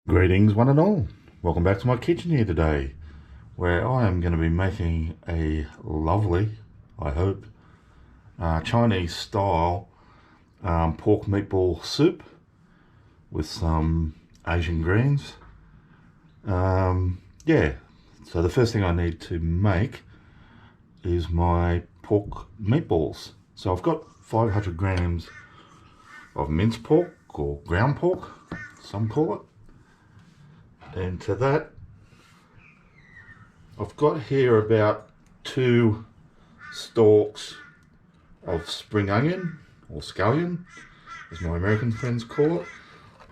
Greetings one and all. Welcome back to my kitchen here today, where I am going to be making a lovely, I hope, Chinese style pork meatball soup with some Asian greens. Yeah, so the first thing I need to make is my pork meatballs. So I've got 500 grams of minced pork, or ground pork, some call it. And to that, I've got here about 2 stalks of spring onion, or scallion, as my American friends call it,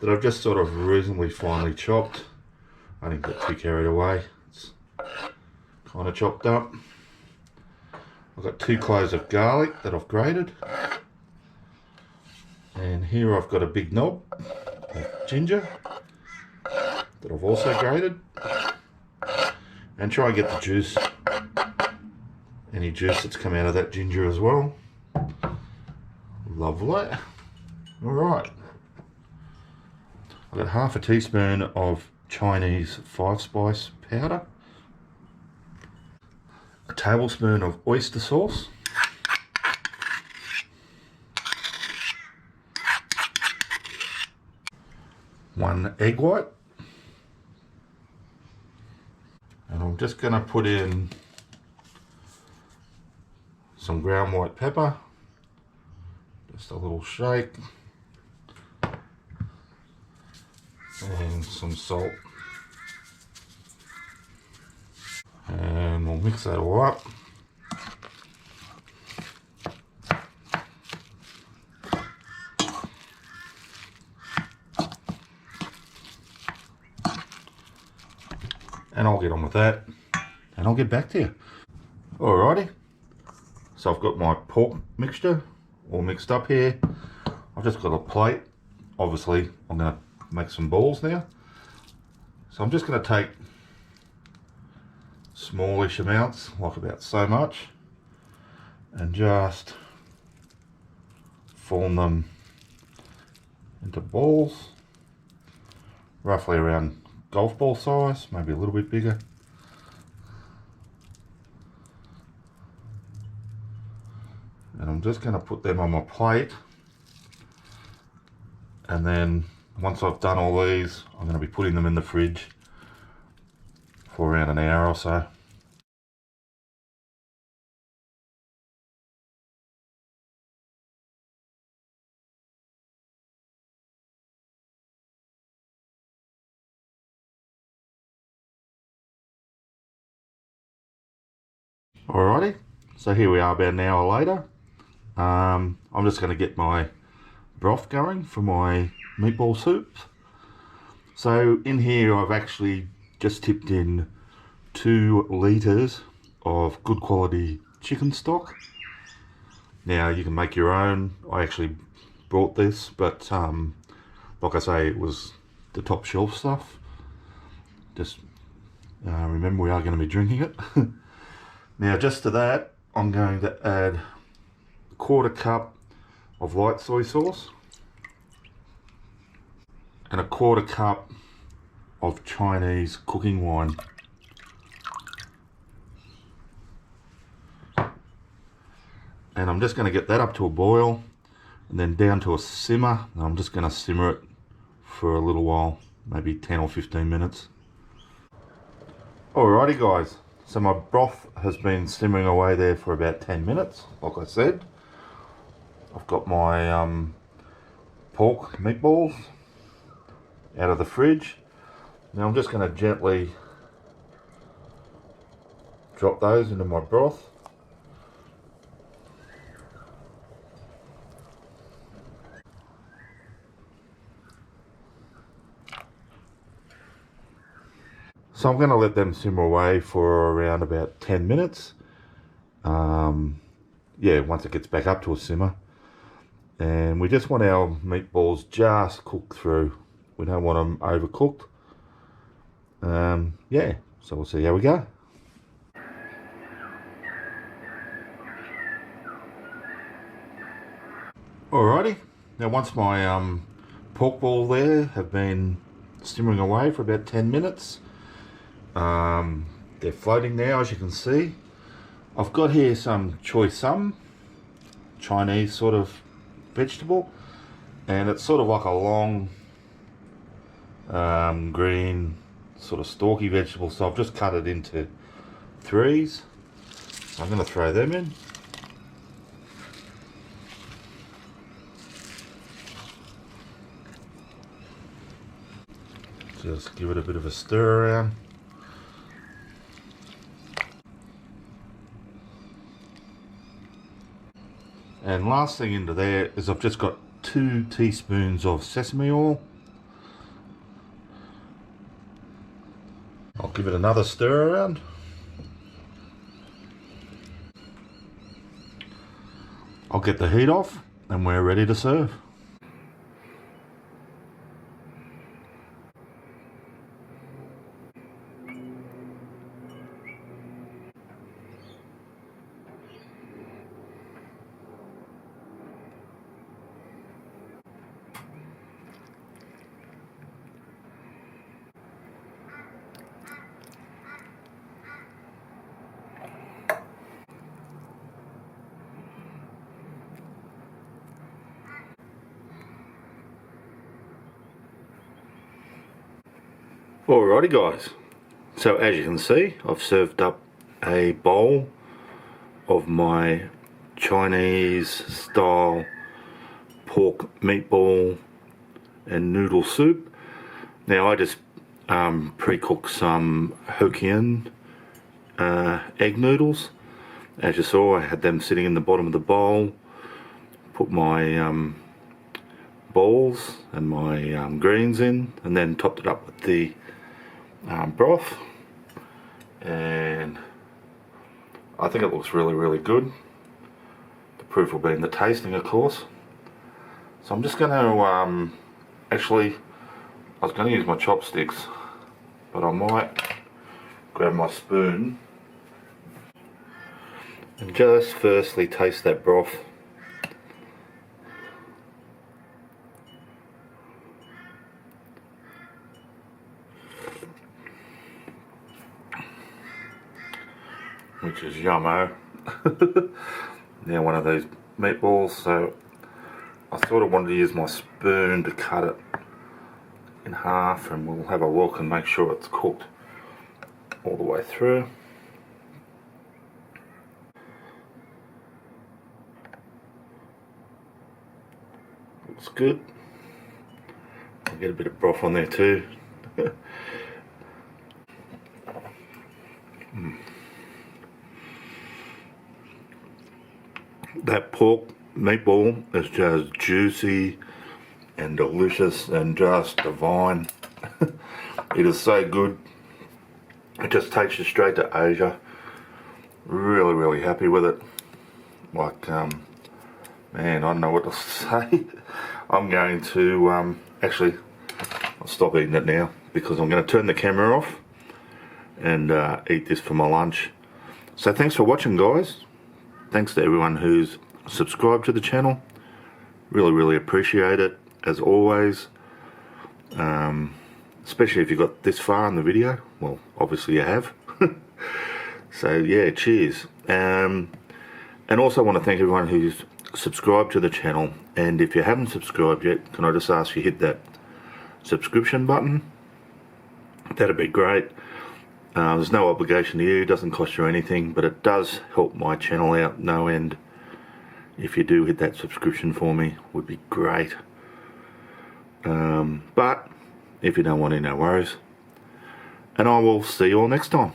that I've just sort of reasonably finely chopped. I didn't get too carried away. It's kind of chopped up. I've got 2 cloves of garlic that I've grated. And here I've got a big knob of ginger that I've also grated. And try and get the juice, any juice that's come out of that ginger as well. Lovely. Alright. I've got half a teaspoon of Chinese 5-spice powder, a tablespoon of oyster sauce, one egg white, and I'm just going to put in some ground white pepper, just a little shake, and some salt, and we'll mix that all up. And I'll get on with that, and I'll get back to you. Alrighty, so I've got my pork mixture all mixed up here. I've just got a plate. Obviously, I'm going to make some balls now. So I'm just going to take smallish amounts, like about so much, and just form them into balls, roughly around golf ball size, maybe a little bit bigger. And I'm just going to put them on my plate, and then once I've done all these, I'm going to be putting them in the fridge for around an hour or so. Alrighty, so here we are about an hour later. I'm just going to get my broth going for my meatball soup. So in here I've actually just tipped in 2 litres of good quality chicken stock. Now you can make your own. I actually bought this, but like I say, it was the top shelf stuff. Just remember, we are going to be drinking it. Now just to that, I'm going to add a 1/4 cup of light soy sauce and a 1/4 cup of Chinese cooking wine. And I'm just going to get that up to a boil and then down to a simmer. And I'm just going to simmer it for a little while, maybe 10 or 15 minutes. Alrighty guys, so my broth has been simmering away there for about 10 minutes, like I said. I've got my pork meatballs out of the fridge. Now I'm just going to gently drop those into my broth. So I'm going to let them simmer away for around about 10 minutes. Yeah, once it gets back up to a simmer. And we just want our meatballs just cooked through. We don't want them overcooked. Yeah, so we'll see how we go. Alrighty, now once my pork ball there have been simmering away for about 10 minutes. They're floating now, as you can see. I've got here some choy sum, Chinese sort of vegetable, and it's sort of like a long green sort of stalky vegetable, so I've just cut it into threes. I'm going to throw them in. Just give it a bit of a stir around. And last thing into there is I've just got 2 teaspoons of sesame oil. I'll give it another stir around. I'll get the heat off and we're ready to serve. Alrighty guys, so as you can see, I've served up a bowl of my Chinese style pork meatball and noodle soup. Now I just pre-cooked some Hokkien egg noodles. As you saw, I had them sitting in the bottom of the bowl. Put my balls and my greens in, and then topped it up with the broth, and I think it looks really good. The proof will be in the tasting, of course. So I'm just going to actually, I was going to use my chopsticks, but I might grab my spoon and just firstly taste that broth. Which is yummo. Now one of these meatballs, so I sort of wanted to use my spoon to cut it in half, and we'll have a look and make sure it's cooked all the way through. Looks good. I'll get a bit of broth on there too. That pork meatball is just juicy and delicious and just divine. It is so good. It just takes you straight to Asia. Really happy with it. Like, man, I don't know what to say. I'm going to, actually, I'll stop eating it now because I'm going to turn the camera off and eat this for my lunch. So thanks for watching, guys. Thanks to everyone who's subscribed to the channel. Really appreciate it, as always. Especially if you got this far in the video. Well, obviously you have. So yeah, cheers. And also want to thank everyone who's subscribed to the channel. And if you haven't subscribed yet, can I just ask you hit that subscription button? That'd be great. There's no obligation to you, it doesn't cost you anything, but it does help my channel out no end. If you do hit that subscription for me, would be great. But if you don't want to, no worries. And I will see you all next time.